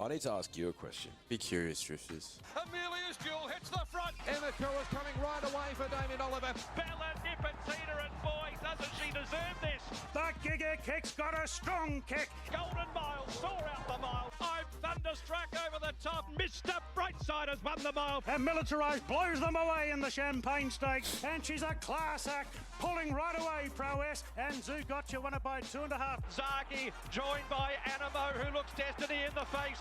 I need to ask you a question. Be curious, Drifters. Amelia's duel hits the front. Immature is coming right away for Damien Oliver. Bella Nipotina, and boy, doesn't she deserve this. That Giga Kick's got a strong kick. Golden Mile, soar out the mile. I'm thunderstruck over the top. Mr Brightside has won the mile. And Militarized blows them away in the Champagne Stakes. And she's a class act, pulling right away Prowess. And Zoo Gotcha won it by 2.5. Zaki joined by Animo, who looks destiny in the face.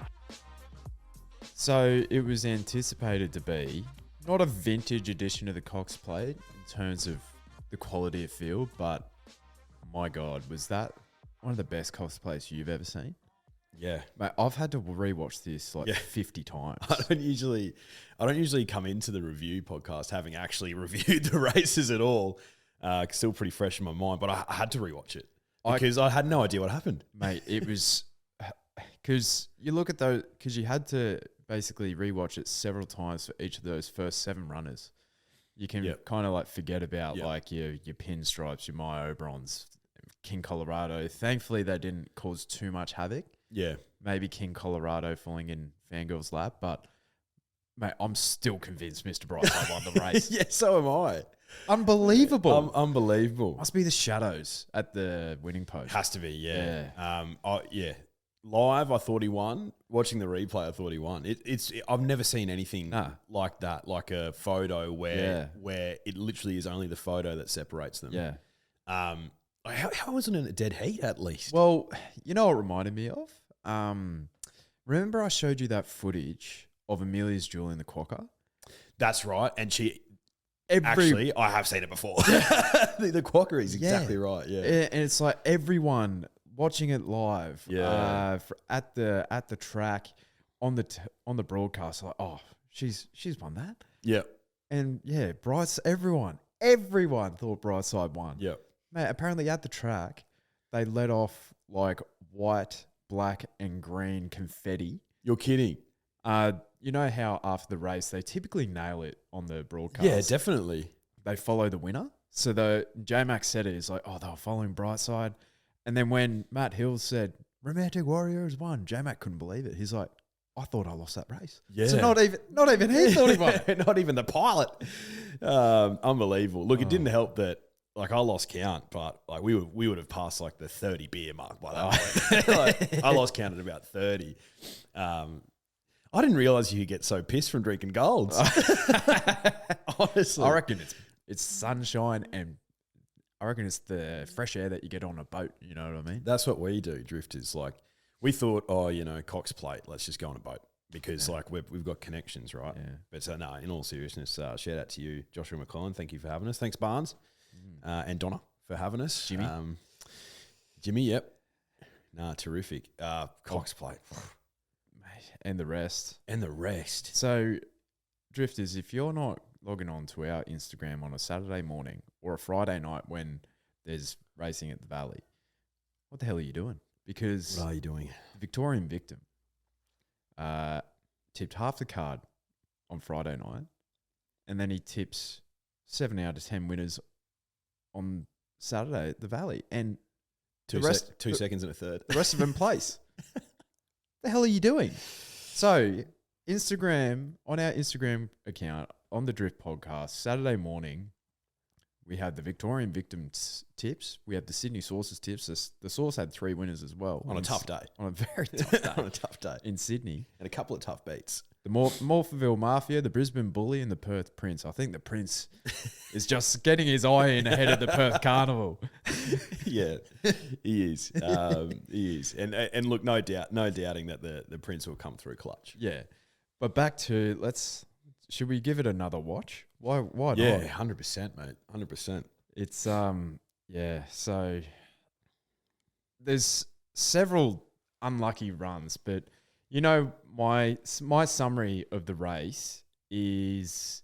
So it was anticipated to be not a vintage edition of the Cox Plate in terms of the quality of field, but my God, was that one of the best Cox Plates you've ever seen? Yeah, Mate, I've had to rewatch this 50 times. I don't usually come into the review podcast having actually reviewed the races at all. Still pretty fresh in my mind, but I had to rewatch it because I had no idea what happened. Mate, it was because you look at those, because you had to basically rewatch it several times for each of those first 7 runners. You can kind of like forget about like your Pinstripes, your Maya Oberons, King Colorado. Thankfully, they didn't cause too much havoc. Yeah. Maybe King Colorado falling in Fangirl's lap, but mate, I'm still convinced Mr Brightside won the race. Yeah, so am I. Unbelievable. Unbelievable. Must be the shadows at the winning post. Has to be, yeah. Live, I thought he won. Watching the replay, I thought he won. I've never seen anything like that, like a photo where it literally is only the photo that separates them. Yeah. How wasn't it a dead heat at least? Well, you know what it reminded me of? Remember I showed you that footage of Amelia's duel in the Quokka? That's right. And actually, I have seen it before. The Quokka is exactly right. Yeah. And it's like everyone watching it live at the track on the broadcast, like, oh, she's won that. Yeah. And yeah, everyone thought Brightside won. Yeah. Mate, apparently at the track, they let off like white, black, and green confetti. You're kidding. You know how after the race, they typically nail it on the broadcast? Yeah, definitely. They follow the winner. So the J-Max said it is like, oh, they were following Brightside. And then when Matt Hills said, Romantic Warrior has won, J-Mac couldn't believe it. He's like, I thought I lost that race. Yeah. So not even he thought he won. Not even the pilot. Unbelievable. Look, it didn't help that, like, I lost count, but like we would have passed like the 30 beer mark by that point. Like, I lost count at about 30. I didn't realize you could get so pissed from drinking golds. Honestly, I reckon it's sunshine, and I reckon it's the fresh air that you get on a boat. You know what I mean? That's what we do, drifters. Like, we thought, Cox Plate, let's just go on a boat because like we've got connections, right? Yeah. But no, in all seriousness, shout out to you, Joshua McClellan. Thank you for having us. Thanks, Barnes. And Donna for having us. Jimmy, yep. Nah, terrific. Cox Plate. And the rest. So, drifters, if you're not logging on to our Instagram on a Saturday morning or a Friday night when there's racing at the Valley, what the hell are you doing? Because what are you doing? The Victorian Victim tipped half the card on Friday night, and then he tips 7 out of 10 winners on Saturday at the Valley, and two seconds and a third. The rest of them place. The hell are you doing? So, Instagram, on our Instagram account, on the Drift Podcast, Saturday morning, we had the Victorian Victim tips. We had the Sydney Sources tips. The Source had 3 winners as well. On a tough day. On a very tough day. On a tough day. In Sydney. And a couple of tough beats. The Morpheville Mafia, the Brisbane Bully, and the Perth Prince. I think the Prince is just getting his eye in ahead of the Perth Carnival. Yeah, he is. He is. And look, no doubting that the Prince will come through clutch. Yeah. But back to, should we give it another watch? Why not? Yeah, 100%, mate. 100%. It's, so there's several unlucky runs, but you know, my summary of the race is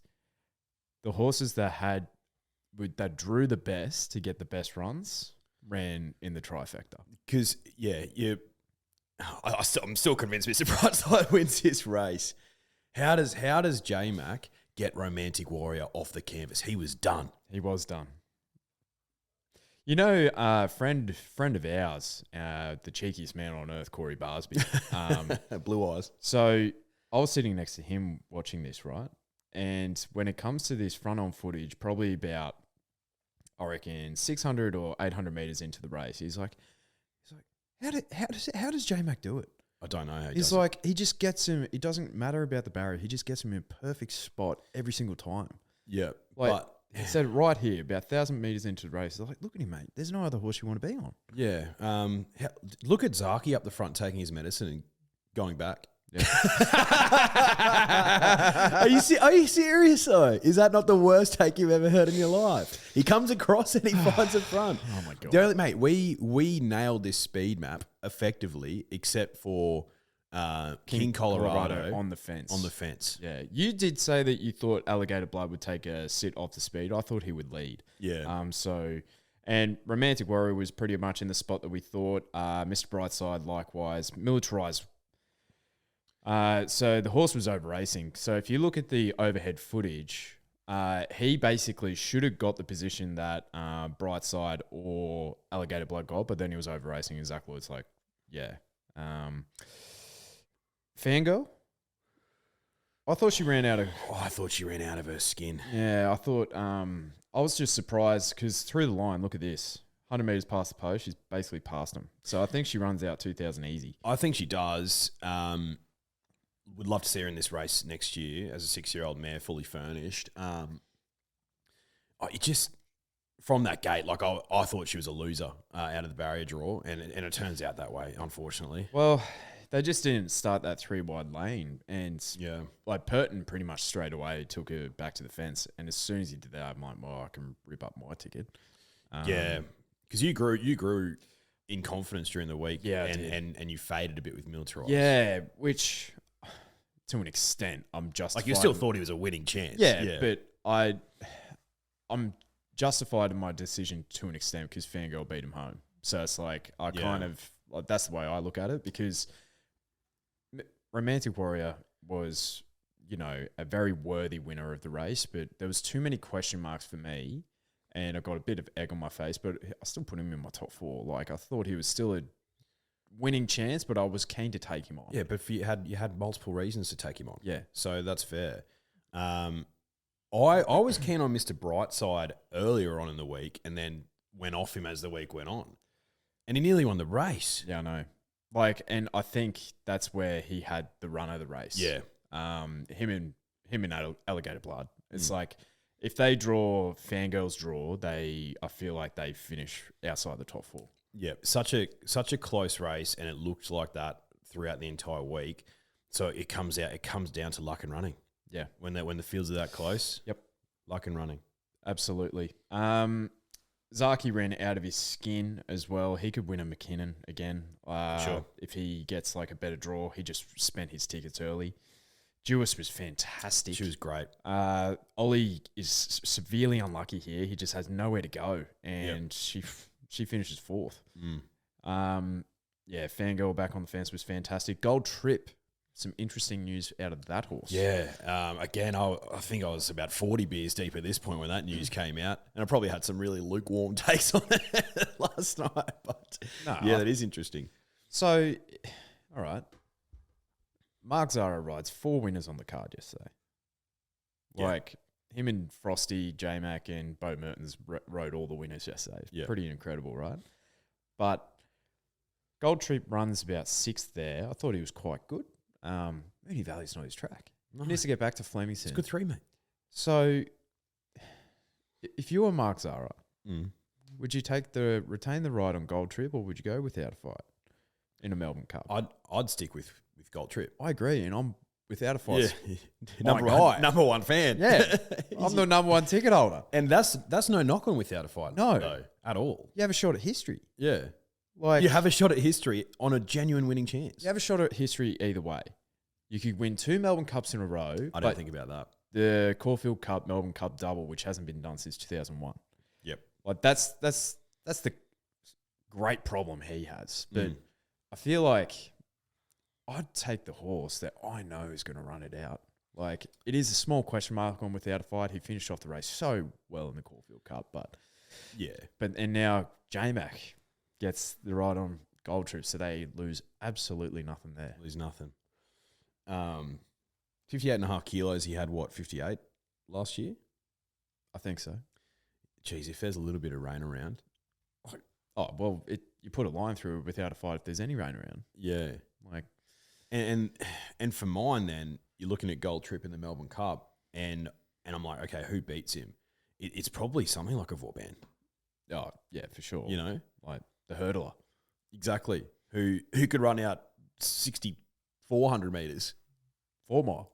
the horses that drew the best to get the best runs ran in the trifecta. Because I'm still convinced Mr Brightside wins this race. How does J-Mac get Romantic Warrior off the canvas? He was done. He was done. You know, friend of ours, the cheekiest man on earth, Corey Barsby. Blue eyes. So I was sitting next to him watching this, right? And when it comes to this front-on footage, probably about, I reckon, 600 or 800 meters into the race, he's like, how does J-Mac do it? I don't know how He's like, he just gets him. It doesn't matter about the barrier. He just gets him in a perfect spot every single time. Yeah, Like, he said right here, about 1,000 meters into the race, they're like, look at him, mate. There's no other horse you want to be on. yeah. Look at Zaki up the front taking his medicine and going back. Yeah. Are you serious though? Is that not the worst take you've ever heard in your life? He comes across and he finds the front. Oh my God. The only, mate, we nailed this speed map effectively, except for King Colorado on the fence. On the fence. Yeah. You did say that you thought Alligator Blood would take a sit off the speed. I thought he would lead. Yeah. And Romantic Warrior was pretty much in the spot that we thought. Mr Brightside likewise. Militarized. So the horse was over racing. So if you look at the overhead footage, he basically should have got the position that Brightside or Alligator Blood got, but then he was over racing. And Zach Lloyd's like, yeah. Fangirl? I thought she ran out of... Oh, I thought she ran out of her skin. Yeah, I thought... I was just surprised because through the line, look at this. 100 metres past the post, she's basically past him. So I think she runs out 2,000 easy. I think she does. Would love to see her in this race next year as a 6-year-old mare, fully furnished. It just... From that gate, like I thought she was a loser out of the barrier draw, and it turns out that way, unfortunately. Well, they just didn't start that 3-wide lane, and Yeah. like Purton pretty much straight away took her back to the fence, and as soon as he did that, I'm like, well, I can rip up my ticket. Yeah, because you grew in confidence during the week, Yeah, I did. and you faded a bit with Militarized. Yeah, which to an extent, I'm justified. Like you still thought he was a winning chance. Yeah, but I'm justified in my decision to an extent because Fangirl beat him home. So it's like I kind of like that's the way I look at it, because Romantic Warrior was, you know, a very worthy winner of the race, but there was too many question marks for me, and I got a bit of egg on my face, but I still put him in my top 4. Like I thought he was still a winning chance, but I was keen to take him on. Yeah, but you had multiple reasons to take him on. Yeah. So that's fair. I was keen on Mr. Brightside earlier on in the week and then went off him as the week went on. And he nearly won the race. Yeah, I know. Like, and I think that's where he had the run of the race. Yeah. Him and Alligator Blood. It's like if they draw Fangirl's draw, I feel like they finish outside the top 4. Yeah, such a close race, and it looked like that throughout the entire week. So it comes down to luck and running. Yeah. When the fields are that close. Yep. Luck and running. Absolutely. Zaki ran out of his skin as well. He could win a McKinnon again. Sure. If he gets like a better draw, he just spent his tickets early. Jewess was fantastic. She was great. Ollie is severely unlucky here. He just has nowhere to go, and she finishes 4th. Fangirl back on the fence was fantastic. Gold Trip. Some interesting news out of that horse. Yeah. Again, I think I was about 40 beers deep at this point when that news came out. And I probably had some really lukewarm takes on it last night. But that is interesting. So, all right. Mark Zara rides 4 winners on the card yesterday. Yeah. Like, him and Frosty, J-Mac, and Bo Mertens rode all the winners yesterday. Yeah. Pretty incredible, right? But Gold Trip runs about 6th there. I thought he was quite good. Moonee Valley's not his track. No. He needs to get back to Flemington. It's a good 3, mate. So, if you were Mark Zara, would you retain the ride on Gold Trip, or would you go without a fight in a Melbourne Cup? I'd stick with Gold Trip. I agree, and I'm without a fight. Number one fan. Yeah, I'm the number 1 ticket holder. And that's no knock on without a fight. No. though, at all. You have a shot at history. Yeah. Like You have a shot at history on a genuine winning chance. you have a shot at history either way. You could win 2 Melbourne Cups in a row. I don't think about that. The Caulfield Cup, Melbourne Cup double, which hasn't been done since 2001. Yep. Like that's the great problem he has. But I feel like I'd take the horse that I know is going to run it out. Like, it is a small question mark on without a fight. He finished off the race so well in the Caulfield Cup, but Yeah. And now J-Mac gets the ride on Gold Trip, so they lose absolutely nothing there. Lose nothing. 58.5 kilos. He had, 58 last year? I think so. Geez, if there's a little bit of rain around. Oh, well, you put a line through it without a fight if there's any rain around. Yeah. Like, And for mine then, you're looking at Gold Trip in the Melbourne Cup, and I'm like, okay, who beats him? It's probably something like a Vauban. oh, yeah, for sure. You know? Like the hurdler. Exactly. Who could run out 400 metres? 4 mile.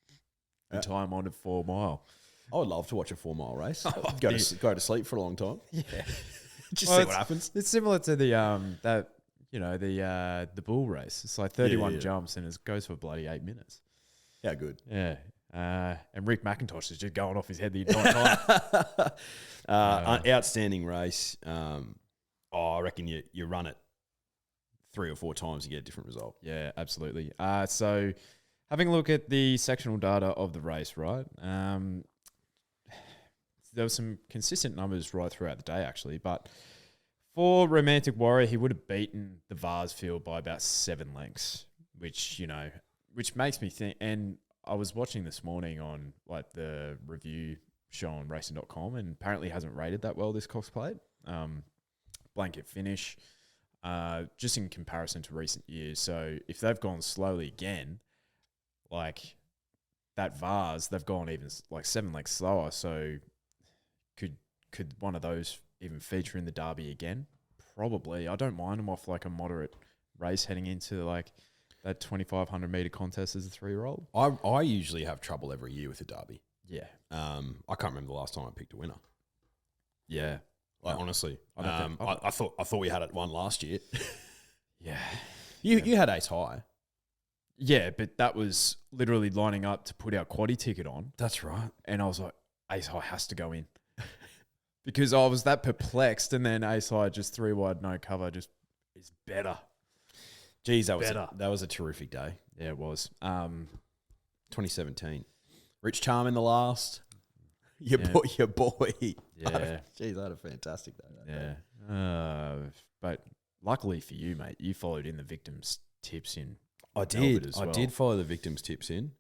Yeah. The time on at 4 mile. I would love to watch a 4 mile race. Go to sleep for a long time. Yeah. Just Well, see what happens. It's similar to the the bull race. It's like 31 Yeah. jumps and it goes for bloody 8 minutes. How good. Yeah. And Rick McIntosh is just going off his head the entire time. Outstanding race. I reckon you run it 3 or 4 times, you get a different result. Yeah, absolutely. So having a look at the sectional data of the race, right? There were some consistent numbers right throughout the day, actually. But for Romantic Warrior, he would have beaten the Vars field by about 7 lengths, which makes me think. And I was watching this morning on like the review show on racing.com, and apparently hasn't rated that well, this Cox Plate. Blanket finish, just in comparison to recent years. So if they've gone slowly again, like that Vars, they've gone even like 7 lengths slower. So could one of those even feature in the Derby again? Probably. I don't mind them off like a moderate race heading into like that 2,500 metre contest as a 3-year-old. I usually have trouble every year with the Derby. Yeah. I can't remember the last time I picked a winner. Yeah. Like, honestly, I I thought we had it one last year. Yeah. You had Ace High. Yeah, but that was literally lining up to put our quaddie ticket on. That's right. And I was like, Ace High has to go in. Because I was that perplexed, and then Ace High just 3 wide, no cover, just is better. Geez, that was a terrific day. Yeah, it was. 2017. Rich Charm in the last. Your boy. Yeah. Geez, I had a fantastic day. Yeah. But luckily for you, mate, you followed in the victims' tips in. I did. I did follow the victims' tips in.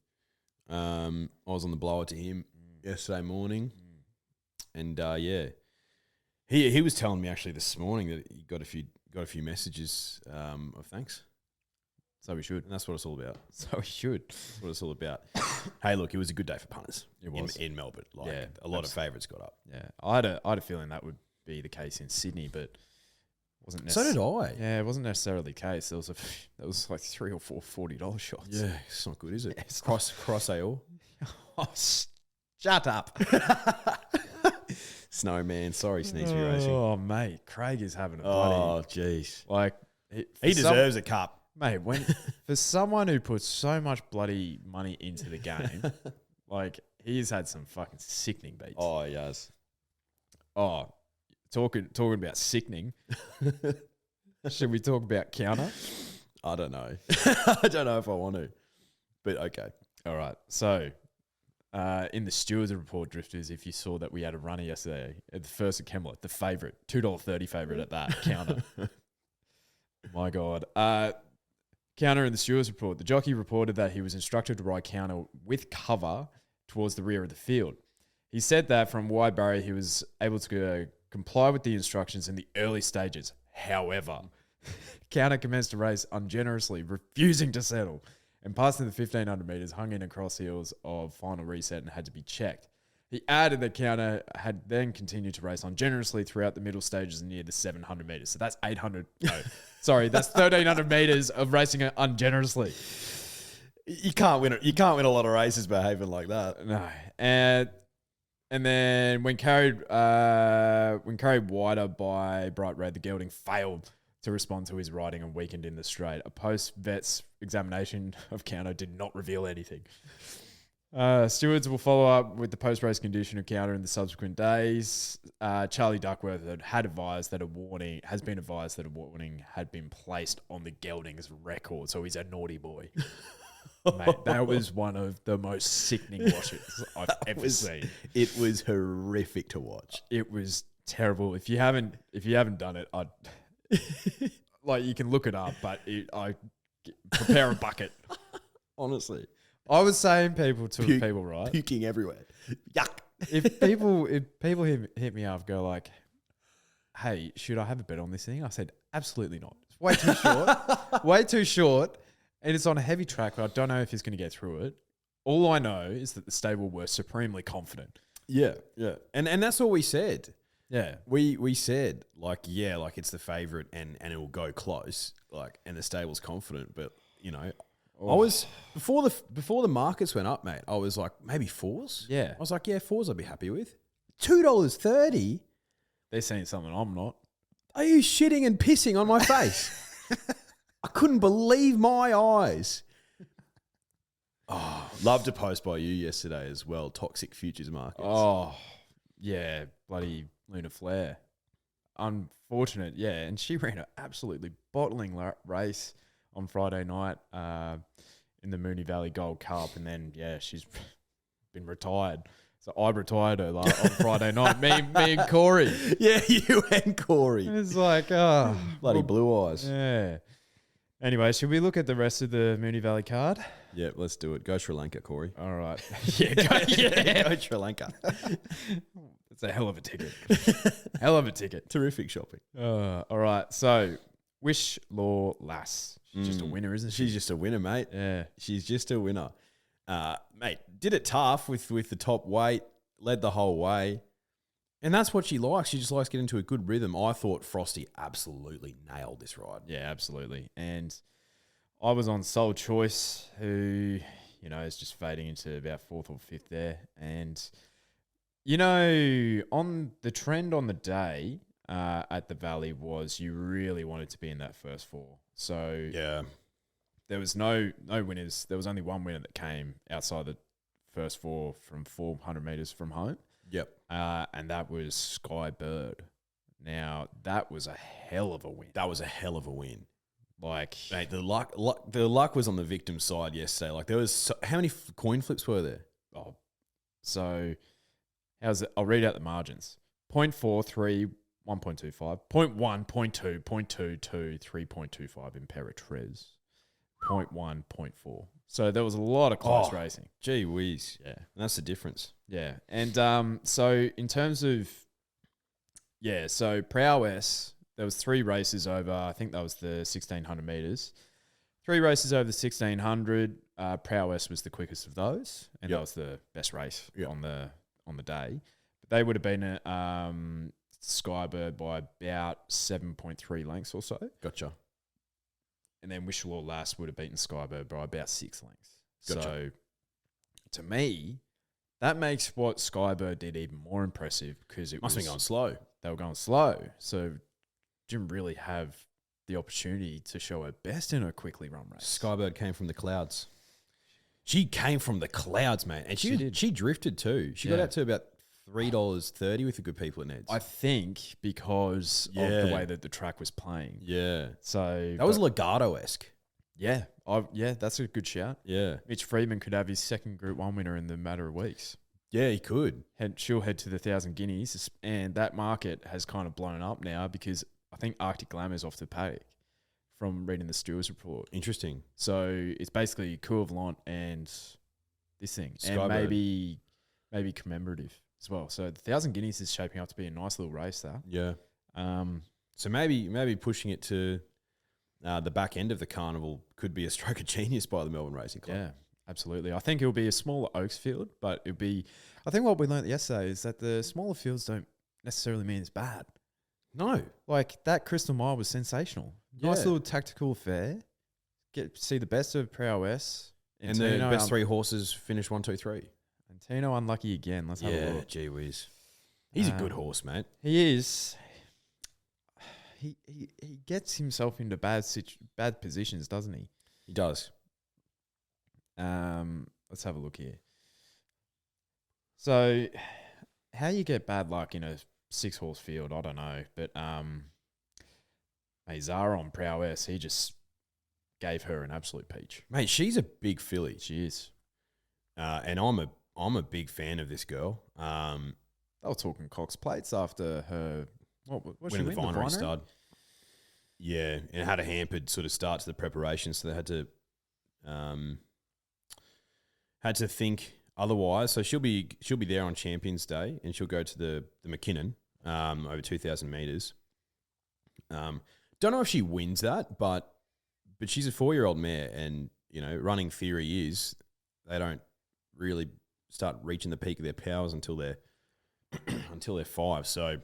I was on the blower to him yesterday morning. And he was telling me actually this morning that he got a few messages of thanks. So we should. And that's what it's all about. So we should. That's what it's all about. Hey, look, it was a good day for punters. It was. In Melbourne. A lot of favourites got up. Yeah. I had a feeling that would be the case in Sydney, but wasn't necessarily. So did I. Yeah, it wasn't necessarily the case. There was like 3 or 4 $40 shots. Yeah, it's not good, is it? Yeah, Cross AO. Oh, shut up. Snowman. Sorry, Sneezy Racing. Oh, mate. Craig is having a bloody... Oh, jeez. Like... He deserves a cup. Mate, for someone who puts so much bloody money into the game, like, he's had some fucking sickening beats. Oh, yes. Oh, talking about sickening. Should we talk about counter? I don't know. I don't know if I want to. But okay. All right. So, in the Stewards Report, Drifters, if you saw that we had a runner yesterday at the first at Kemlet, the favourite, $2.30 favourite at that, counter. My God. Counter in the Stewards Report. The jockey reported that he was instructed to ride counter with cover towards the rear of the field. He said that from wide barrier, he was able to comply with the instructions in the early stages. However, counter commenced the race ungenerously, refusing to settle, and passing the 1,500 metres, hung in across heels of final reset and had to be checked. He added that counter had then continued to race ungenerously throughout the middle stages and near the 700 metres. So that's 800. No, sorry, that's 1,300 metres of racing ungenerously. You can't win it. You can't win a lot of races behaving like that. No, and then when carried wider by Bright Red, the gelding failed to respond to his riding and weakened in the straight. A post-vet's examination of counter did not reveal anything. Stewards will follow up with the post-race condition of counter in the subsequent days. Charlie Duckworth has been advised that a warning had been placed on the gelding's record, so he's a naughty boy. Mate, that was one of the most sickening watches I've ever seen. It was horrific to watch. It was terrible. If you haven't done it, I'd like you can look it up, but I prepare a bucket. Honestly, I was saying people right, puking everywhere. Yuck. If people hit me up, go like, "Hey, should I have a bet on this thing?" I said, "Absolutely not. It's way too short. Way too short, and it's on a heavy track. But I don't know if he's going to get through it. All I know is that the stable were supremely confident." Yeah, and that's all we said. Yeah, we said like it's the favorite and it will go close, like, and the stable's confident, but I was before the markets went up, mate. I was like maybe fours. Yeah, I was like, fours I'd be happy with. $2.30. They're saying something I'm not. Are you shitting and pissing on my face? I couldn't believe my eyes. Oh, loved a post by you yesterday as well. Toxic futures markets. Oh, yeah, bloody Luna Flair. Unfortunate, yeah. And she ran an absolutely bottling race on Friday night in the Moonee Valley Gold Cup. And then, she's been retired. So I retired her on Friday night. Me and Corey. Yeah, you and Corey. It's like, bloody blue eyes. Yeah. Anyway, should we look at the rest of the Moonee Valley card? Yeah, let's do it. Go Sri Lanka, Corey. All right. Go Sri Lanka. It's a hell of a ticket. Hell of a ticket. Terrific shopping. All right. So, Wish Law Lass. She's just a winner, isn't she? She's just a winner, mate. Yeah. She's just a winner. Mate, did it tough with the top weight, led the whole way. And that's what she likes. She just likes getting into a good rhythm. I thought Frosty absolutely nailed this ride. Yeah, absolutely. And I was on Soul Choice, who, is just fading into about 4th or 5th there. And, on the trend on the day at the Valley was you really wanted to be in that first 4. So yeah, there was no winners. There was only one winner that came outside the first 4 from 400 metres from home. Yep. And that was Sky Bird. Now, that was a hell of a win. That was a hell of a win. Like, mate, the luck was on the victim side yesterday. Like, there was how many coin flips were there? Oh, so how's it? I'll read out the margins: 0.43, 1.25, 0.1, 0.2, 0.22, 3.25 Imperatriz, 0.1, 0.4. So there was a lot of close racing. Gee whiz. Yeah. And that's the difference. Yeah. And so in terms of, so prowess, there was 3 races over, I think that was the 1,600 metres. 3 races over the 1,600. Prowess was the quickest of those, and that was the best race on the day. But they would have been Skybird by about 7.3 lengths or so. Gotcha. And then Wish Law Lass would have beaten Skybird by about 6 lengths. Gotcha. So, to me, that makes what Skybird did even more impressive because it must have been going slow. They were going slow. So, didn't really have the opportunity to show her best in a quickly run race. Skybird came from the clouds. She came from the clouds, mate. And she drifted too. She got out to about $3.30 with the good people at Ned's. I think because of the way that the track was playing. Yeah. So that was Legato-esque. Yeah. That's a good shout. Yeah. Mitch Freedman could have his second Group 1 winner in the matter of weeks. Yeah, he could. She'll head to the 1,000 guineas, and that market has kind of blown up now because I think Arctic Glamour's off the paddock from reading the Stewards report. Interesting. So it's basically equivalent and this thing. Skybird. And maybe commemorative as well. So the 1,000 guineas is shaping up to be a nice little race there. Yeah. So maybe pushing it to the back end of the carnival could be a stroke of genius by the Melbourne Racing Club. Yeah, absolutely. I think it'll be a smaller Oaks field, but it'll be... I think what we learned yesterday is that the smaller fields don't necessarily mean it's bad. No. Like, that Crystal Mile was sensational. Nice little tactical affair. See the best of Prowess. And the best 3 horses finish 1, 2, 3. And Tino unlucky again. Let's have a look. Gee whiz. He's a good horse, mate. He is. He gets himself into bad positions, doesn't he? He does. Let's have a look here. So, how you get bad luck in a 6-horse field, I don't know. But Zara on Prowess, he just gave her an absolute peach. Mate, she's a big filly. She is. And I'm a I'm a big fan of this girl. They were talking Cox Plates after her Winning the Vinery stud. Yeah, and it had a hampered sort of start to the preparation, so they had to think otherwise. So she'll be there on Champions Day, and she'll go to the McKinnon over 2,000 meters. Don't know if she wins that, but she's a 4-year-old mare, and running theory is they don't really start reaching the peak of their powers until they're 5. So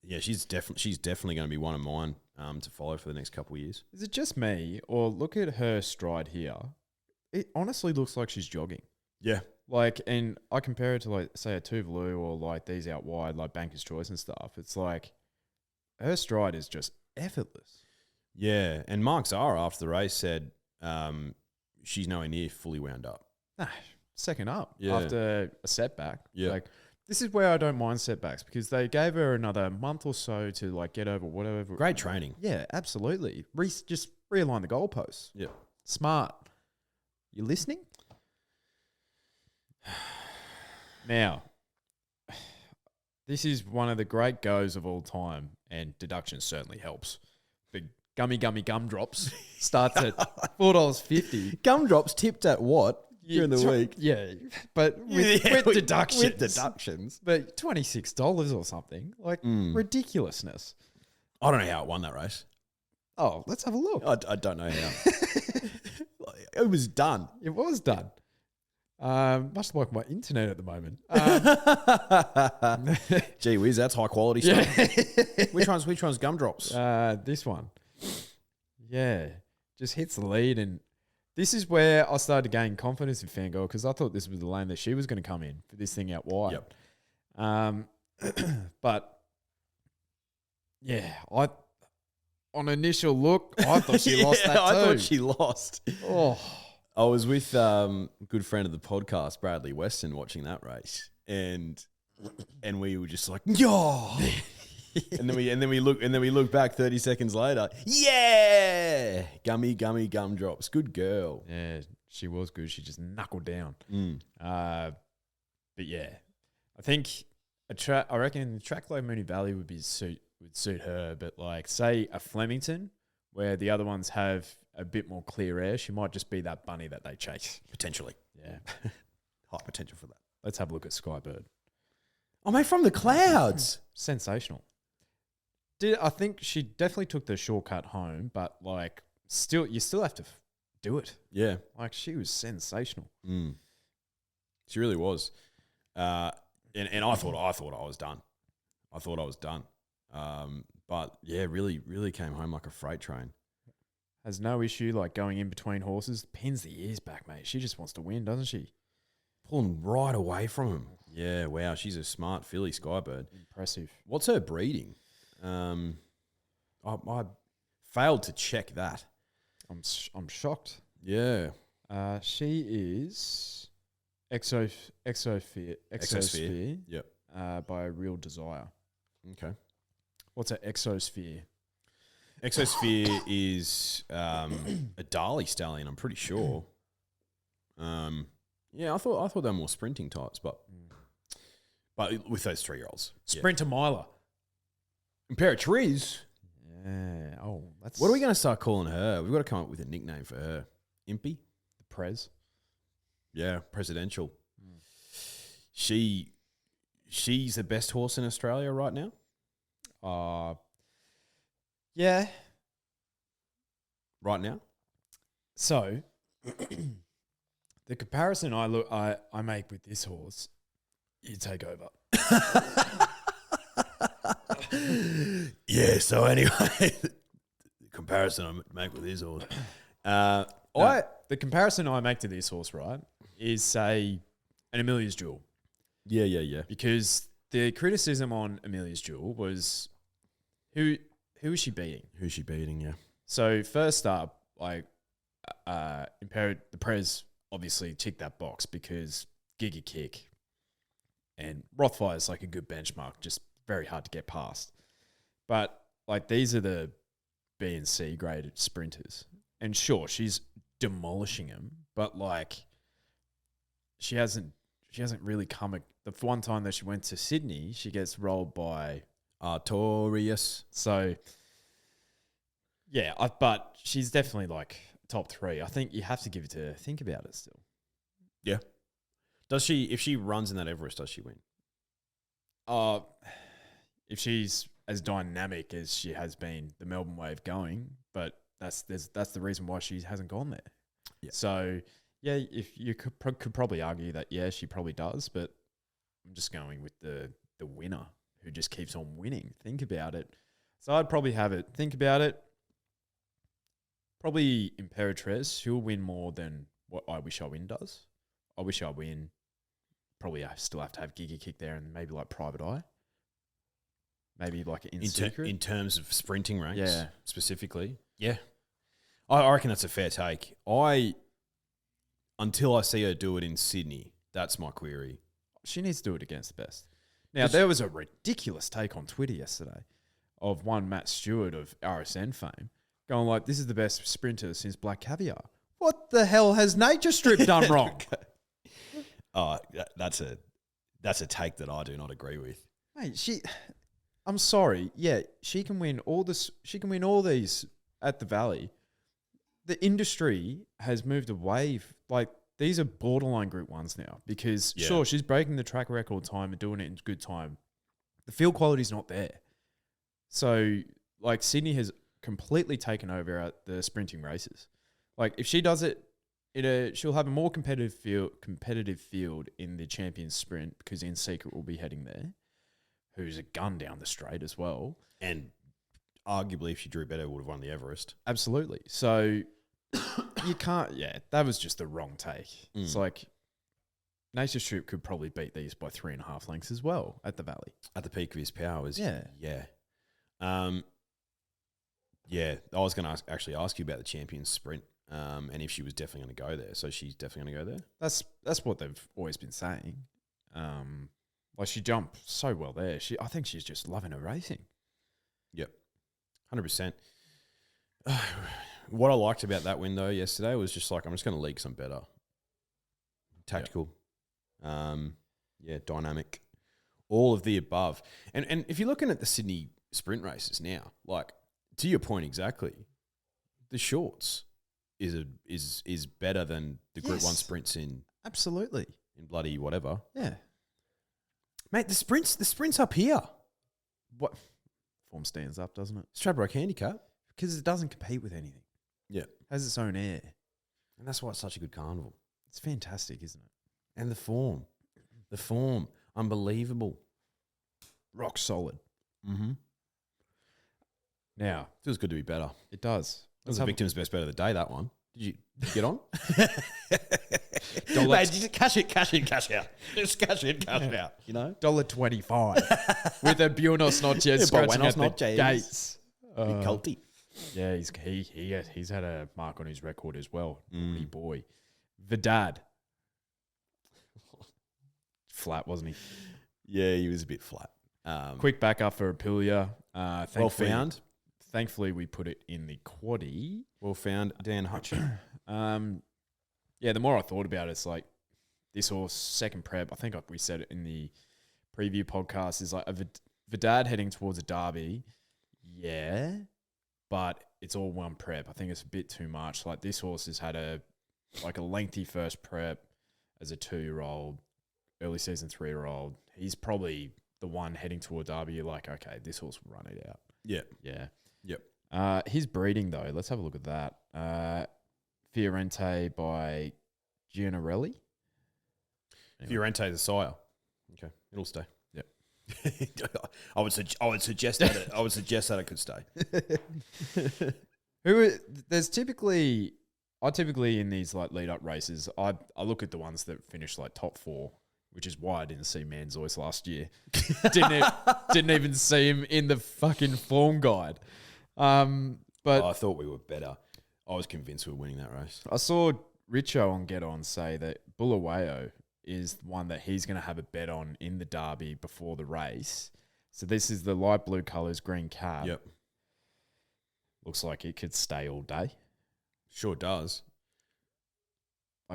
yeah, she's definitely going to be one of mine to follow for the next couple of years. Is it just me, or look at her stride here? It honestly looks like she's jogging. Yeah. Like, and I compare it to, like, say, a Tuvalu or, like, these out wide, like Banker's Choice and stuff. It's like her stride is just effortless. Yeah, and Mark Zara after the race said she's nowhere near fully wound up. Second up Yeah. after a setback. Yeah. Like, this is where I don't mind setbacks, because they gave her another month or so to, like, get over whatever. Great training. Yeah, absolutely. Just realign the goalposts. Yeah. Smart. You listening? Now, this is one of the great goes of all time, and deduction certainly helps. The gumdrops starts at $4.50. Gumdrops tipped at what during the week? Yeah, but with deductions. With deductions. But $26 or something. Like, ridiculousness. I don't know how it won that race. Oh, let's have a look. I don't know how. It was done. It was done. Much like my internet at the moment. Gee whiz, that's high quality stuff. Which one's Gumdrops? This one. Yeah. Just hits the lead, and this is where I started to gain confidence in Fangirl, because I thought this was the lane that she was going to come in for this thing out wide. Yep. But yeah, on initial look, I thought she lost that too. I thought she lost. Oh. I was with a good friend of the podcast, Bradley Weston, watching that race, and we were just like, yo. and then we look back 30 seconds later. Yeah, gumdrops. Good girl. Yeah, she was good. She just knuckled down. But yeah, I think I reckon a track like Moonee Valley would suit her. But like, say a Flemington, where the other ones have a bit more clear air, she might just be that bunny that they chase. Potentially. Yeah. High potential for that. Let's have a look at Skybird. Oh, mate, from the clouds. Sensational. I think she definitely took the shortcut home, but like, you still have to do it. Yeah. Like, she was sensational. She really was. And I thought I was done. But yeah, really, really came home like a freight train. Has no issue like going in between horses. Pins the ears back, mate. She just wants to win, doesn't she? Pulling right away from him. Yeah, wow. She's a smart filly, Skybird. Impressive. What's her breeding? I failed to check that. I'm shocked. Yeah. She is Exosphere. Yep. By Real Desire. Okay. What's an Exosphere? Exosphere is a Darley stallion, I'm pretty sure. Yeah, I thought they were more sprinting types, but with those 3-year-olds. Sprinter Miler. Imperatriz. Yeah. Oh, that's... What are we going to start calling her? We've got to come up with a nickname for her. Impy? The Prez. Yeah, presidential. She's the best horse in Australia right now? Yeah. Right now? So, the comparison I make with this horse, you take over. Yeah, so anyway, the comparison I make with this horse. The comparison I make to this horse, right, is, say, an Amelia's Jewel. Yeah. Because the criticism on Amelia's Jewel was, who is she beating? Who's she beating, yeah. So first up, like, the Prez obviously ticked that box because Giga Kick and Rothfire's like a good benchmark, just very hard to get past. But like, these are the B and C graded sprinters. And sure, she's demolishing them, but like, she hasn't she hasn't really come. The one time that she went to Sydney, she gets rolled by Artorius. So, yeah, but she's definitely like top 3. I think you have to give it to think about it still. Yeah. Does she, if she runs in that Everest, does she win? If she's as dynamic as she has been, the Melbourne Wave going, but that's the reason why she hasn't gone there. Yeah. So, yeah, if you could probably argue that, yeah, she probably does, but I'm just going with the winner who just keeps on winning. Think about it. So I'd probably have it. Think about it. Probably Imperatriz. She'll win more than what I Wish I Win does. I Wish I Win. Probably I still have to have Giga Kick there and maybe like Private Eye. Maybe like in secret. In terms of sprinting ranks, yeah, specifically. Yeah. I reckon that's a fair take. Until I see her do it in Sydney, that's my query. She needs to do it against the best. Now, there was a ridiculous take on Twitter yesterday of one Matt Stewart of RSN fame going like, this is the best sprinter since Black Caviar. What the hell has Nature Strip done wrong? That's a take that I do not agree with. Mate, I'm sorry. Yeah, she can win all this. She can win all these at the Valley. The industry has moved away. Like, these are borderline Group 1s now because, sure, she's breaking the track record time and doing it in good time. The field quality's not there. So, like, Sydney has completely taken over at the sprinting races. Like, if she does it, she'll have a more competitive field in the Champions Sprint because In Secret will be heading there, who's a gun down the straight as well. And arguably, if she drew better, would have won the Everest. Absolutely. So you can't, that was just the wrong take. It's like Nature Strip could probably beat these by 3.5 lengths as well at the Valley. At the peak of his powers. Yeah. I was going to actually ask you about the Champions Sprint and if she was definitely going to go there. So she's definitely going to go there? That's what they've always been saying. Like, she jumped so well there. I think she's just loving her racing. Yep, 100%. What I liked about that win, though, yesterday was just like, I'm just going to league some better. Tactical. Dynamic. All of the above. And if you're looking at the Sydney sprint races now, like, to your point exactly, the shorts is better than the Group 1 sprints in... Absolutely. In bloody whatever. Yeah. Mate, the sprint's up here. What? Form stands up, doesn't it? Stradbroke Handicap. Because it doesn't compete with anything. Yeah. It has its own air. And that's why it's such a good carnival. It's fantastic, isn't it? And the form. Unbelievable. Rock solid. Mm-hmm. Now. Feels good to be better. It does. That was the victim's best bet of the day, that one. Did you get on? Mate, just cash in, cash out. Just cash in, cash out, you know? $1.25 with a Buenos Noches scratching at the gates. Culty. Yeah, he's had a mark on his record as well. Naughty boy. Vidad. Flat, wasn't he? Yeah, he was a bit flat. Quick backup for Aprilia. Well found. Thankfully, we put it in the quaddie. Well found, Dan Hutchin. The more I thought about it, it's like this horse, second prep, I think we said it in the preview podcast, is like a Vidad heading towards a derby. Yeah, but it's all one prep. I think it's a bit too much. Like, this horse has had a lengthy first prep as a 2-year-old, early season 3-year-old. He's probably the one heading toward derby. You're like, okay, this horse will run it out. Yeah. Yeah. Yep. His breeding, though, let's have a look at that. Fiorente by Gianarelli. Anyway. Fiorente the sire. Okay, it'll stay. Yep. I would suggest that it could stay. There's typically in these like lead up races, I look at the ones that finish like top 4, which is why I didn't see Manzois last year. Didn't even see him in the fucking form guide. But I thought we were better. I was convinced we were winning that race. I saw Richo on Get On say that Bulawayo is one that he's going to have a bet on in the derby before the race. So this is the light blue colours, green cap. Yep. Looks like it could stay all day. Sure does.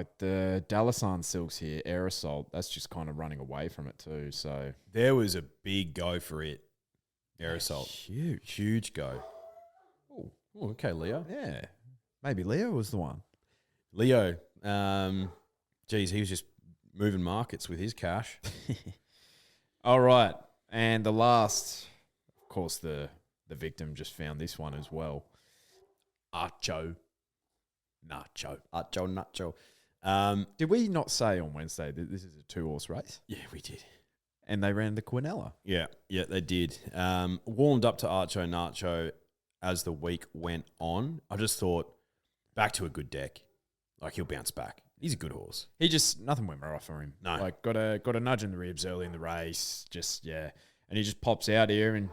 Like the Dalasan Silks here, Air Assault, that's just kind of running away from it too. So There was a big go for it. Air Assault. Huge go. Oh, okay, Leo. yeah, maybe Leo was the one. Leo, geez, he was just moving markets with his cash. All right, and the last, of course, the victim just found this one as well. Nacho. Did we not say on Wednesday that this is a 2-horse race? Yeah, we did. And they ran the Quinella. Yeah, they did. Warmed up to Archo Nacho as the week went on. I just thought, back to a good deck. Like, he'll bounce back. He's a good horse. He just, nothing went right for him. No. Like, got a nudge in the ribs early in the race. Just, yeah. And he just pops out here and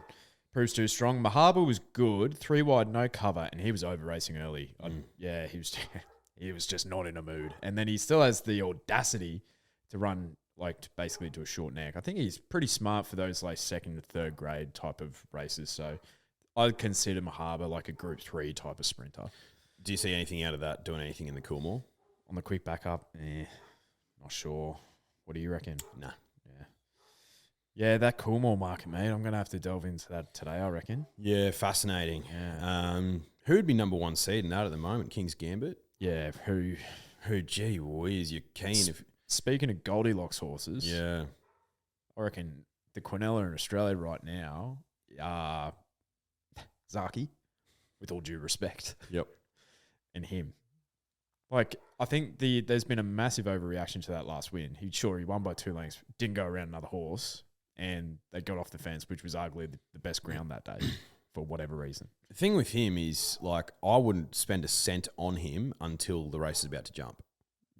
proves too strong. Mahaba was good. 3 wide, no cover. And he was over racing early. Yeah, he was just not in a mood. And then he still has the audacity to run, like, basically to a short neck. I think he's pretty smart for those, like, 2nd to 3rd grade type of races. So I'd consider Mahaba like a Group 3 type of sprinter. Do you see anything out of that, doing anything in the Coolmore? On the quick backup, not sure. What do you reckon? Nah. Yeah, that Coolmore market, mate. I'm going to have to delve into that today, I reckon. Yeah, fascinating. Yeah. Who'd be number 1 seed in that at the moment? King's Gambit? Yeah, Who, gee whiz, you're keen. Speaking of Goldilocks horses, Yeah. I reckon the Quinella in Australia right now, Zaki, with all due respect. Yep. And him. Like, I think there's been a massive overreaction to that last win. He won by 2 lengths, didn't go around another horse, and they got off the fence, which was arguably the best ground that day for whatever reason. The thing with him is, like, I wouldn't spend a cent on him until the race is about to jump.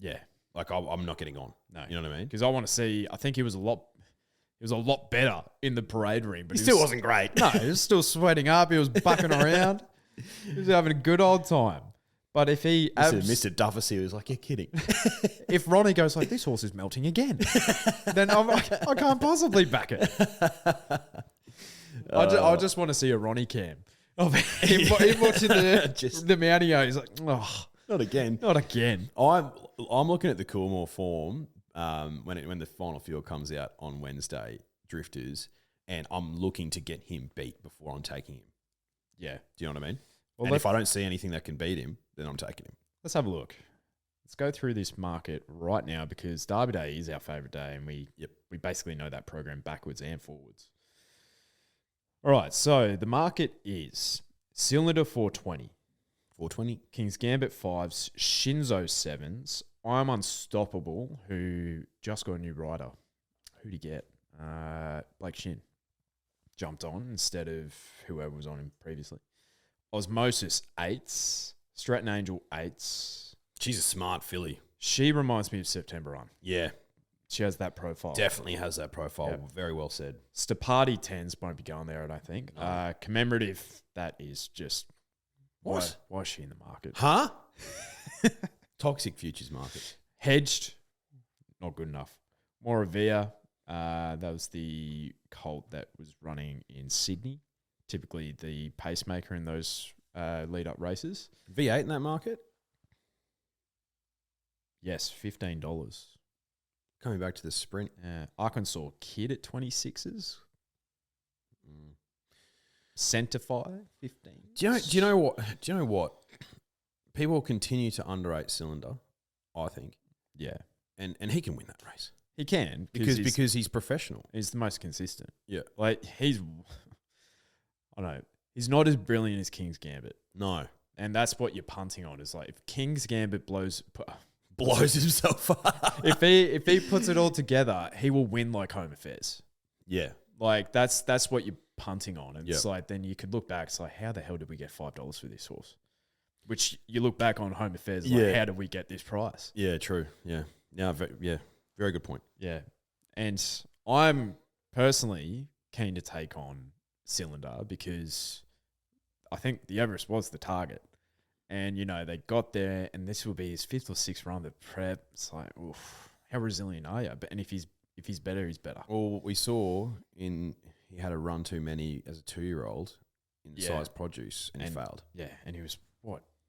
Yeah. Like, I'm not getting on. No. You know what I mean? Because I want to see, I think he was a lot better in the parade ring. But He still wasn't great. No, he was still sweating up. He was bucking around. He was having a good old time. But if he... Mr. Duffersey was like, you're kidding. If Ronnie goes like, this horse is melting again, then I can't possibly back it. I just want to see a Ronnie cam of him watching the Mountie. He's like, oh, Not again. not again. I'm looking at the Coolmore form when the final field comes out on Wednesday, Drifters, and I'm looking to get him beat before I'm taking him. Yeah. Do you know what I mean? Well, And if I don't see anything that can beat him, then I'm taking him. Let's have a look. Let's go through this market right now because Derby Day is our favourite day and we basically know that program backwards and forwards. All right, so the market is Cylinder 420. 420. King's Gambit 5s, Shinzo 7s, I'm Unstoppable, who just got a new rider. Who'd he get? Blake Shin. Jumped on instead of whoever was on him previously. Osmosis 8s, Stratton Angel 8s. She's a smart filly. She reminds me of September Run. Yeah. She has that profile. Definitely has that profile. Yep. Very well said. Stapati 10s won't be going there, I don't think. No. Commemorative, that is just... What? Why is she in the market? Huh? Toxic futures market. Hedged, not good enough. Moravia, that was the colt that was running in Sydney. Typically the pacemaker in those lead-up races. V8 in that market? Yes, $15. Coming back to the sprint. Arkansas Kid at 26s. Centify 15. Do you know what? People continue to underrate Cylinder, I think. Yeah. And he can win that race. He can. Because he's professional. He's the most consistent. Yeah. Like, I don't know. He's not as brilliant as King's Gambit. No. And that's what you're punting on. Is like, if King's Gambit blows himself up. if he puts it all together, he will win like Home Affairs. Yeah. Like, that's what you're punting on. And it's like, then you could look back. It's like, how the hell did we get $5 for this horse? Which you look back on Home Affairs, like, how did we get this price? Yeah, true. Yeah. Very good point. Yeah. And I'm personally keen to take on Cylinder because I think the Everest was the target. And, they got there and this will be his 5th or 6th run of prep. It's like, oof, how resilient are you? And if he's better, he's better. Well, what we saw he had a run too many as a 2-year-old in size produce and he failed. Yeah. And he was,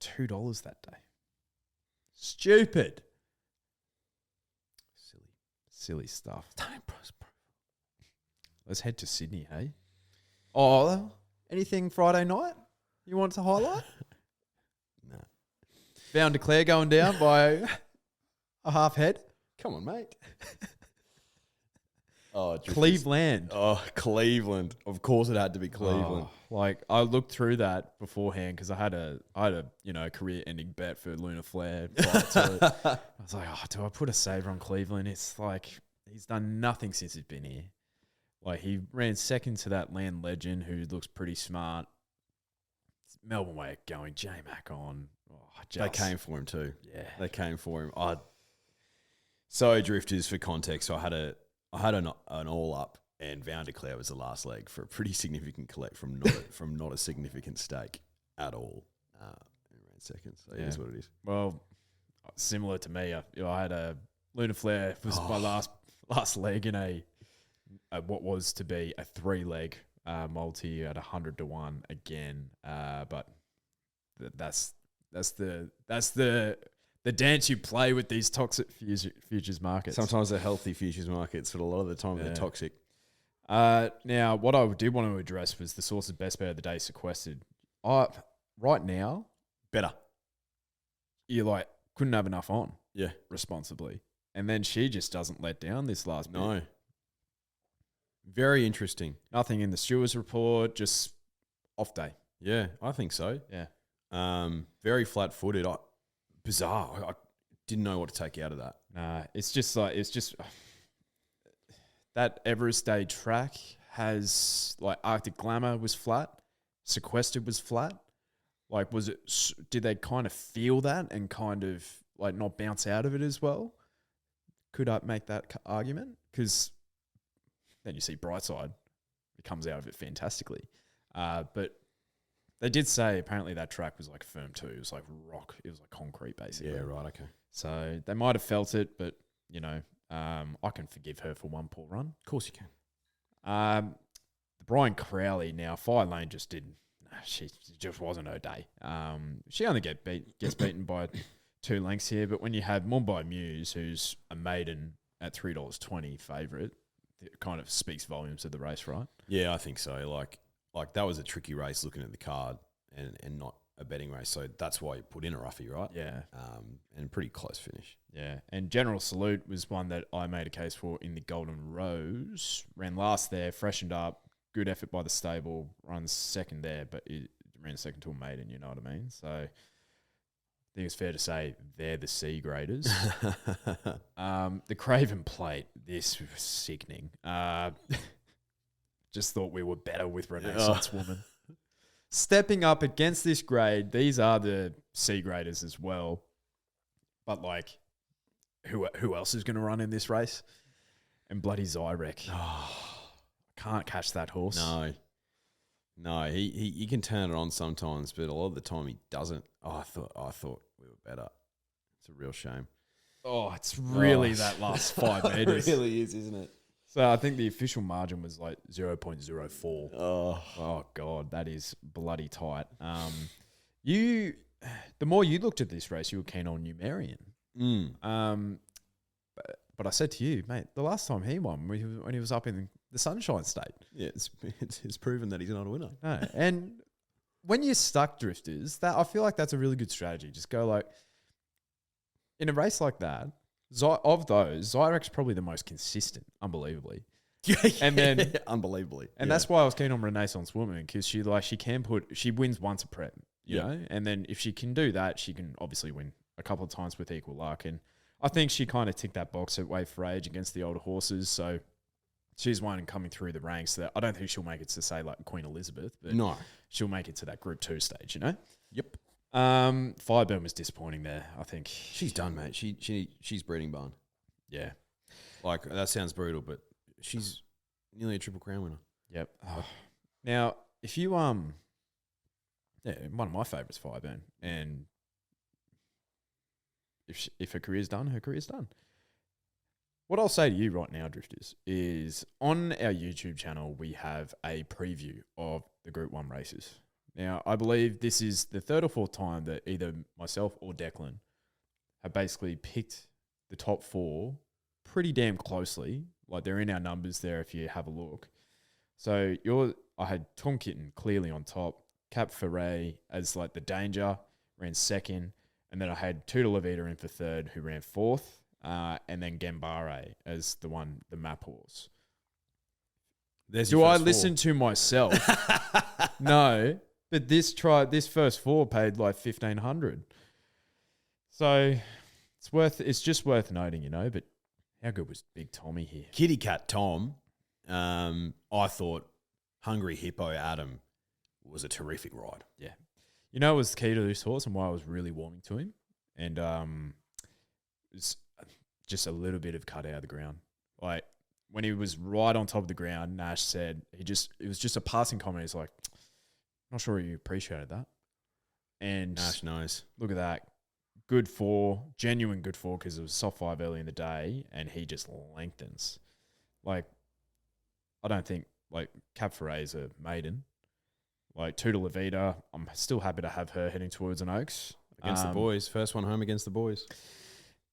$2 that day? Stupid. silly stuff. Let's head to Sydney, hey? Oh, anything Friday night you want to highlight? No. Found Declare going down by a half head. Come on, mate. Oh, Cleveland. Oh, Cleveland. Of course it had to be Cleveland. Oh, like, I looked through that beforehand because I had a career-ending bet for Lunar Flare prior to it. I was like, oh, do I put a saver on Cleveland? It's like he's done nothing since he's been here. Like, he ran second to that Land Legend who looks pretty smart. Melbourne Way going J-Mac on. Oh, They came for him too. Yeah. They came for him. So drifters, for context, so I had an all up, and Vow and Declare was the last leg for a pretty significant collect from not a significant stake at all. It ran second, so it is what it is. Well, similar to me, I had a Lunar Flare was my last leg in a what was to be a 3-leg multi at 100-1 again. But that's the dance you play with these toxic futures markets. Sometimes they're healthy futures markets, but a lot of the time they're toxic. Now, what I did want to address was the source's best bet of the day sequestered. Right now, Better. you couldn't have enough on. Yeah. Responsibly. And then she just doesn't let down this last bit. No. Very interesting. Nothing in the stewards report, just off day. Yeah, I think so. Yeah. Very flat-footed. Bizarre. I didn't know what to take out of that. Nah, it's just that Everest Day track has Arctic Glamour was flat, Sequestered was flat. Did they kind of feel that and kind of not bounce out of it as well? Could I make that argument? Because then you see Brightside, it comes out of it fantastically. But they did say apparently that track was firm too. It was rock. It was concrete basically. Yeah, right, okay. So they might have felt it, but I can forgive her for one poor run. Of course you can. The Brian Crowley now, Fire Lane just did. She just wasn't her day. She only gets beaten by 2 lengths here, but when you have Mumbai Muse, who's a maiden at $3.20 favourite, it kind of speaks volumes of the race, right? Yeah, I think so. Like that was a tricky race looking at the card and not a betting race. So that's why you put in a roughie, right? Yeah. And a pretty close finish. Yeah. And General Salute was one that I made a case for in the Golden Rose. Ran last there, freshened up, good effort by the stable, runs second there, but it ran second to a maiden, you know what I mean? So I think it's fair to say they're the C graders. The Craven Plate, this was sickening. Just thought we were better with Renaissance Woman. Stepping up against this grade, these are the C graders as well. But who else is going to run in this race? And bloody Zyrek. Can't catch that horse. No, he can turn it on sometimes, but a lot of the time he doesn't. I thought we were better. It's a real shame. Oh, it's really that last 5 meters. It really is, isn't it? So I think the official margin was 0.04. Oh God, that is bloody tight. The more you looked at this race, you were keen on Numerian. But I said to you, mate, the last time he won when he was up in the Sunshine State. Yeah, it's proven that he's not a winner. No, and when you're stuck drifters, that I feel like that's a really good strategy. Just go in a race like that. Of those, Zyrek's probably the most consistent, unbelievably. And then unbelievably, and that's why I was keen on Renaissance Woman because she wins once a prep, you know, and then if she can do that, she can obviously win a couple of times with equal luck. And I think she kind of ticked that box at Wave for Age against the older horses, so she's one coming through the ranks that I don't think she'll make it to say Queen Elizabeth, but no, she'll make it to that Group 2 stage, you know. Yep. Fireburn was disappointing there. I think she's done, mate. She's breeding barn. Yeah, that sounds brutal, but she's nearly a Triple Crown winner. Yep. Now, if you one of my favourites, Fireburn, and if her career's done, her career's done. What I'll say to you right now, drifters, is on our YouTube channel we have a preview of the Group 1 races. Now, I believe this is the 3rd or 4th time that either myself or Declan have basically picked the top 4 pretty damn closely. Like they're in our numbers there if you have a look. So I had Tom Kitten clearly on top, Cap Ferret as like the danger, ran second, and then I had Tutor Levita in for third, who ran fourth, and then Gambare as the map horse. Do I listen to myself? No, but this first four paid like 1,500. So it's just worth noting, you know. But how good was Big Tommy here? Kitty Cat Tom, I thought Hungry Hippo Adam was a terrific ride. Yeah. You know, it was the key to this horse and why I was really warming to him. And it was just a little bit of cut out of the ground. Like, when he was right on top of the ground, Nash said, it was just a passing comment. He's like, not sure he appreciated that. And Nash knows. Look at that. Good four, genuine good four, because it was soft 5 early in the day, and he just lengthens. Like, I don't think, like, Cap Ferret is a maiden. Like, Tutor Levita, I'm still happy to have her heading towards an Oaks. Against the boys. First one home against the boys.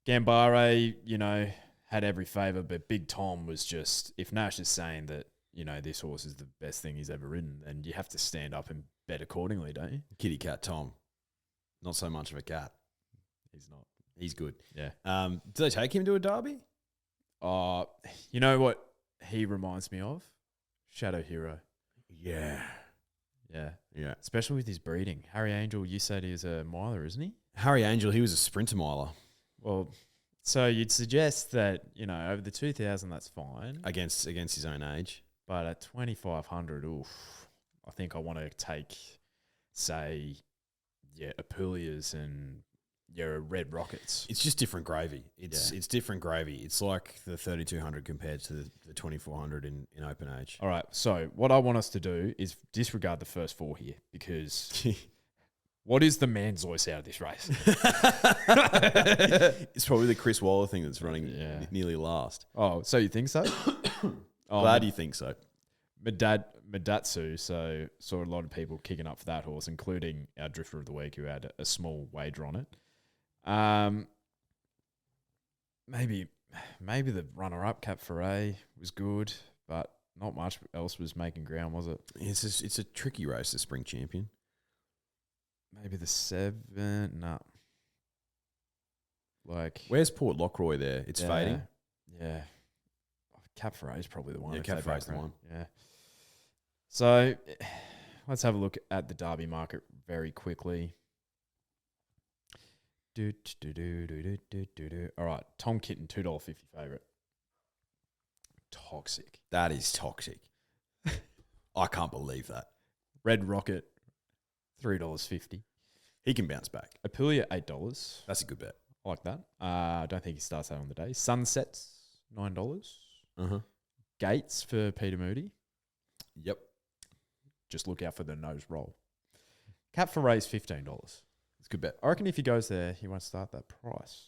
Gambare, you know, had every favour, but Big Tom was just, if Nash is saying that, you know, this horse is the best thing he's ever ridden, then you have to stand up and bet accordingly, don't you? Kitty Cat Tom. Not so much of a cat. He's not. He's good. Yeah. Do they take him to a derby? You know what he reminds me of? Shadow Hero. Yeah. Yeah. Yeah. Especially with his breeding. Harry Angel, you said he's a miler, isn't he? Harry Angel, he was a sprinter miler. Well, so you'd suggest that, you know, over the 2,000, that's fine. Against his own age. But at 2,500, oof, I think I want to take, say, Apulias and Red Rockets. It's just different gravy. It's different gravy. It's like the 3,200 compared to the 2,400 in open age. All right. So what I want us to do is disregard the first four here, because what is the man's voice out of this race? It's probably the Chris Waller thing that's running nearly last. Oh, so you think so? Glad you think so. Madatsu, so saw a lot of people kicking up for that horse, including our drifter of the week who had a small wager on it. Maybe the runner-up, Cap Ferret, was good, but not much else was making ground, was it? It's a tricky race, the Spring Champion. Maybe the 7, no. Like, where's Port Lockroy there? It's fading. Yeah. Cap Ferret is probably the one. Yeah, Cap Ferret's the one. Yeah. So let's have a look at the Derby market very quickly. All right, Tom Kitten, $2.50 favourite. Toxic. That is toxic. I can't believe that. Red Rocket, $3.50. He can bounce back. Apulia, $8. That's a good bet. I like that. I don't think he starts out on the day. Sunsets, $9. Gates for Peter Moody. Yep. Just look out for the nose roll. Cap Ferret's $15. It's a good bet. I reckon if he goes there, he won't start that price.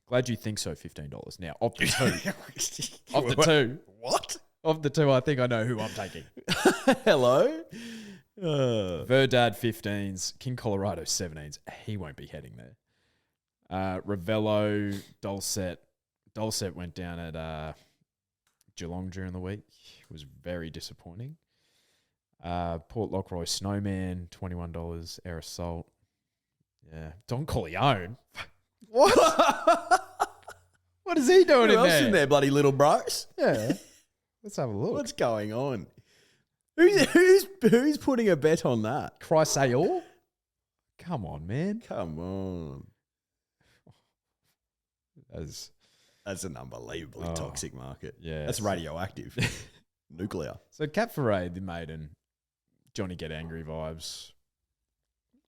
Glad you think so, $15. Now, of the two. Of the two. What? Of the two, I think I know who I'm taking. Hello? Verdad 15s, King Colorado 17s. He won't be heading there. Ravello, Dulcet. Dulcet went down at Geelong during the week. It was very disappointing. Port Lockroy, Snowman, $21. Air Assault. Yeah. Don Corleone. What? What is he doing Who in else there? in there, bloody little bros? Yeah. Let's have a look. What's going on? Who's putting a bet on that? Chrysaor? Come on, man. Come on. That's an unbelievably toxic market. Yeah. That's radioactive. Nuclear. So Cap Ferret, the maiden, Johnny Get Angry vibes.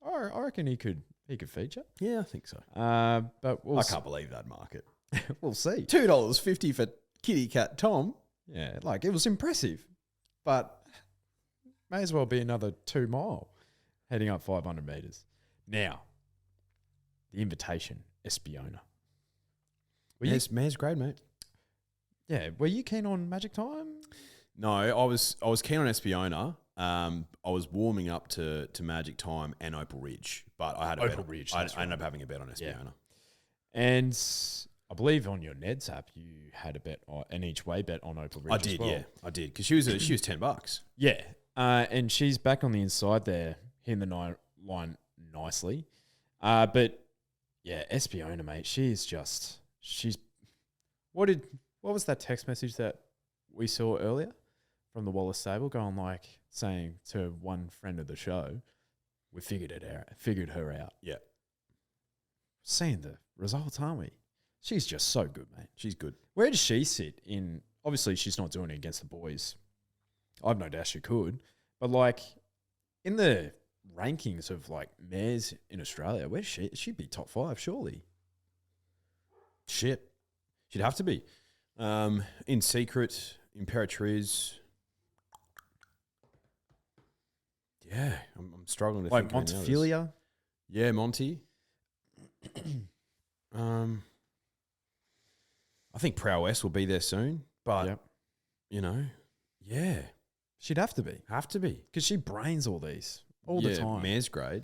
I reckon he could feature. Yeah, I think so. But I can't believe that market. We'll see. $2.50 for Kitty Cat Tom. Yeah, like it was impressive, but may as well be another 2 mile heading up 500 meters. Now, the invitation, Epsiona. Mare's great, mate. Yeah, were you keen on Magic Time? No, I was keen on Epsiona. I was warming up to Magic Time and Opal Ridge, but I had a bet. Ridge. I ended up having a bet on Epsiona. And I believe on your Neds app you had a bet on an each way bet on Opal Ridge. I did, as well. yeah, I did because she was $10. Yeah, and she's back on the inside there, hitting the line nicely. But yeah, Epsiona, mate, she's. What was that text message that we saw earlier from the Wallace stable, saying to one friend of the show, we figured her out. Yeah, seeing the results, aren't we? She's just so good, mate. she's good. Where does she sit in? Obviously, she's not doing it against the boys. I've no doubt she could, but in the rankings of mares in Australia, where she'd be top 5 surely. Shit, she'd have to be. In secret, Imperatriz. Yeah, I'm struggling to think. Montefilia. Yeah, Monty. I think Prowess will be there soon, but yeah, She'd have to be. have to be Because she brains all these all the time. Mare's grade.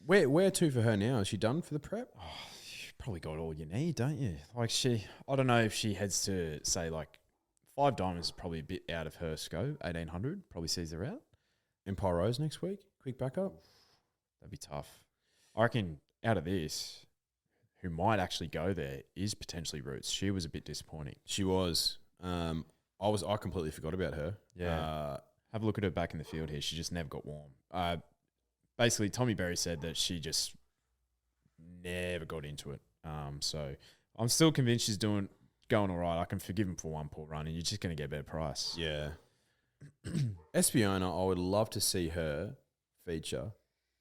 Where to for her now? Is she done for the prep? You probably got all you need, don't you? I don't know if she heads to, say, 5 diamonds is probably a bit out of her scope. 1800 probably sees her out. Empire Rose next week. Quick backup. That'd be tough. I reckon out of this, who might actually go there is potentially Roots. She was a bit disappointing. She was. I completely forgot about her. Yeah. Have a look at her back in the field here. She just never got warm. Basically, Tommy Berry said that she just never got into it. So I'm still convinced she's going all right. I can forgive him for one poor run, and you're just going to get a better price. Yeah. Epsiona, I would love to see her feature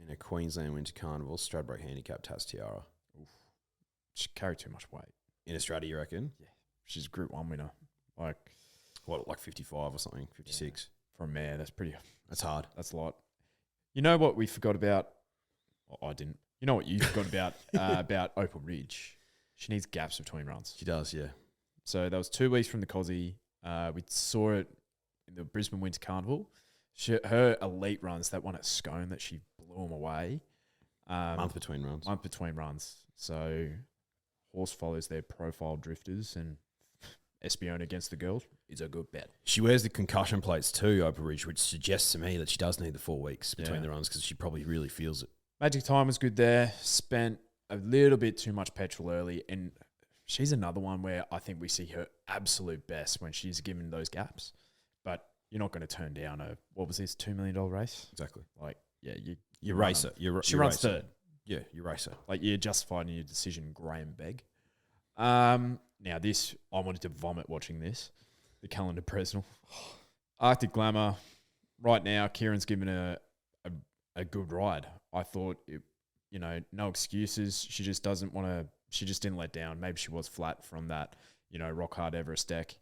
in a Queensland Winter Carnival Stradbroke Handicap Taz Tiara. She carried too much weight. In Australia, you reckon? Yeah. She's a Group 1 winner. Like 55 or something, 56? Yeah. For a mare, That's hard. That's a lot. You know what we forgot about? I didn't. You know what you forgot about Opal Ridge? She needs gaps between runs. She does, yeah. So that was 2 weeks from the Cozzy. We saw it in the Brisbane Winter Carnival. Her elite runs, that one at Scone that she blew them away. Month between runs. So horse follows their profile drifters, and Epsiona against the girls is a good bet. She wears the concussion plates too, Opal Ridge, which suggests to me that she does need the 4 weeks between the runs because she probably really feels it. Magic Time was good there. Spent a little bit too much petrol early, and she's another one where I think we see her absolute best when she's given those gaps. But you're not going to turn down what was this, $2 million race? Exactly. You race her. She runs third. Yeah, you race her. You're justified in your decision, Graham Begg. Now this, I wanted to vomit watching this. The Calendar Presnell. Arctic Glamour. Right now, Kieran's given a good ride. I thought, no excuses. She just doesn't want to, she just didn't let down. Maybe she was flat from that, rock hard Everest deck.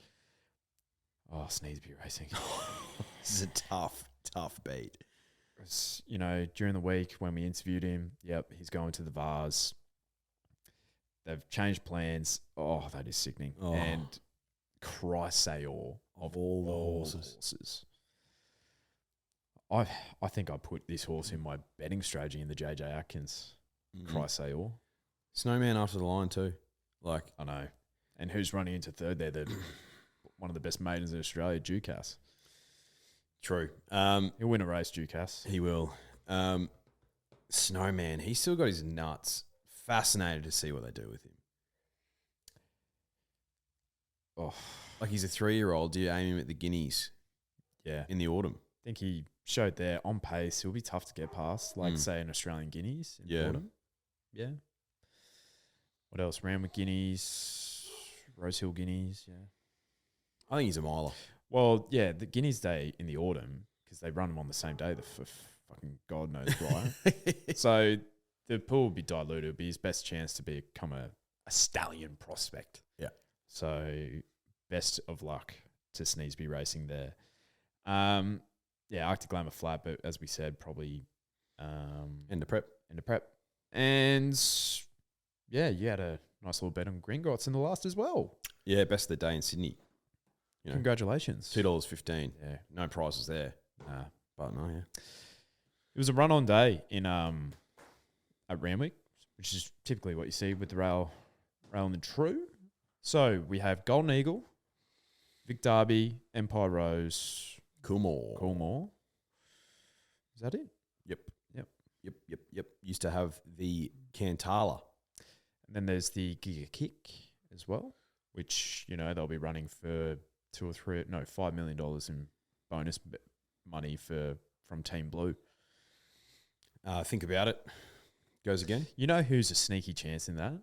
Oh, Sneesby Racing. This is a tough beat. During the week when we interviewed him, he's going to the Vars. They've changed plans. Oh, that is sickening. Oh. And Chrysaor of all the horses. I think I put this horse in my betting strategy in the JJ Atkins. Chrysaor. Snowman after the line too. I know. And who's running into third there? One of the best maidens in Australia, Ducasse. True. He'll win a race, Ducasse. He will. Snowman, he's still got his nuts. Fascinated to see what they do with him. Oh, he's a 3-year-old. Do you aim him at the Guineas? Yeah. In the autumn. I think he showed there on pace. He'll be tough to get past, say an Australian Guineas in the autumn. Yeah. What else? Randwick Guineas, Rosehill Guineas. Yeah. I think he's a miler. Well, yeah, the Guineas Day in the autumn, because they run them on the same day, for fucking God knows why. So the pool will be diluted. It'll be his best chance to become a stallion prospect. Yeah. So best of luck to Sneesby Racing there. Arctic Glamour flat, but as we said, probably End of prep. And you had a nice little bet on Gringotts in the last as well. Yeah, best of the day in Sydney. Congratulations. $2.15. Yeah. No prizes there. Nah. But no, yeah. It was a run-on day in at Randwick, which is typically what you see with the rail and the true. So we have Golden Eagle, Vic Derby, Empire Rose, Coolmore. Is that it? Yep. Used to have the Cantala. And then there's the Giga Kick as well, which, they'll be running for $5 million in bonus money from Team Blue. Think about it. Goes again. You know who's a sneaky chance in that?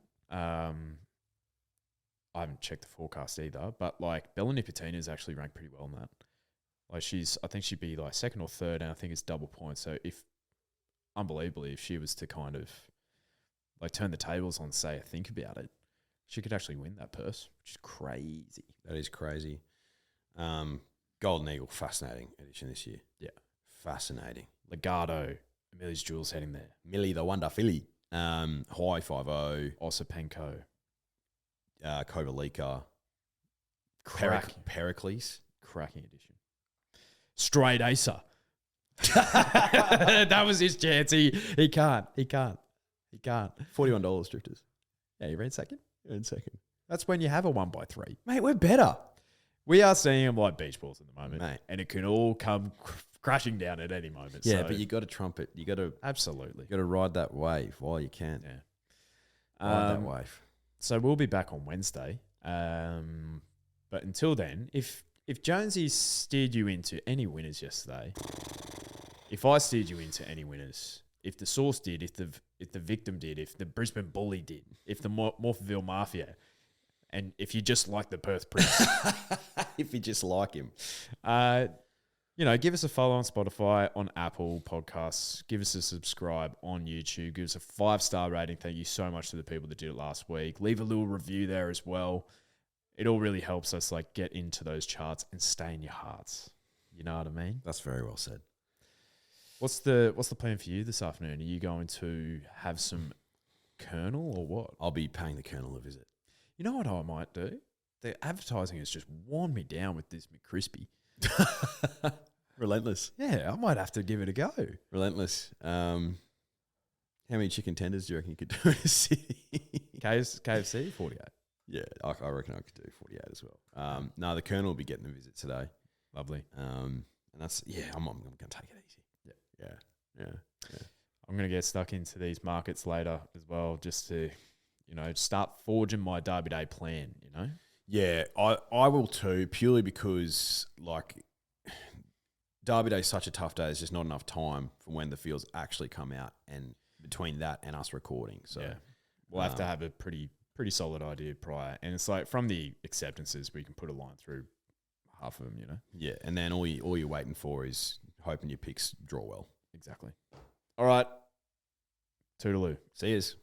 I haven't checked the forecast either, but like Bella Nipotina's actually ranked pretty well in that. Like I think she'd be like second or third, and I think it's double points. So unbelievably, if she was to kind of like turn the tables on, say, think about it, she could actually win that purse, which is crazy. That is crazy. Golden Eagle, fascinating edition this year. Yeah. Fascinating. Legato, Amelia's Jewels heading there. Millie the Wonder Filly. Hawaii 5-0. Osipenko. Kovalika. Pericles. Cracking edition. Straight Acer. That was his chance. He can't. $41 drifters. Yeah, you ran second? In second. That's when you have a 1x3. Mate, we're better. We are seeing them like beach balls at the moment. Mate. And it can all come crashing down at any moment. Yeah, so. but you got to trumpet. You got to Absolutely. ride that wave while you can. Yeah. Ride that wave. So we'll be back on Wednesday. But until then, if Jonesy steered you into any winners yesterday, if I steered you into any winners, if the Source did, if the Victim did, if the Brisbane Bully did, if the Morpheville Mafia, and if you just like the Perth Prince, if you just like him, give us a follow on Spotify, on Apple Podcasts, give us a subscribe on YouTube, give us a 5-star rating. Thank you so much to the people that did it last week. Leave a little review there as well. It all really helps us like get into those charts and stay in your hearts. You know what I mean? That's very well said. What's the plan for you this afternoon? Are you going to have some Colonel or what? I'll be paying the Colonel a visit. You know what I might do? The advertising has just worn me down with this McCrispy. Relentless. Yeah, I might have to give it a go. Relentless. How many chicken tenders do you reckon you could do in a city? KFC, 48. Yeah, I reckon I could do 48 as well. No, the Colonel will be getting the visit today. Lovely. And that's, I'm going to take it easy. Yeah. I'm going to get stuck into these markets later as well, just to, start forging my Derby Day plan, Yeah, I will too, purely because, like, Derby Day is such a tough day. There's just not enough time for when the fields actually come out, and between that and us recording. So yeah. We'll have to have a pretty solid idea prior. And it's like from the acceptances, we can put a line through half of them, Yeah, and then all you're waiting for is hoping your picks draw well. Exactly. All right. Toodaloo. See yous.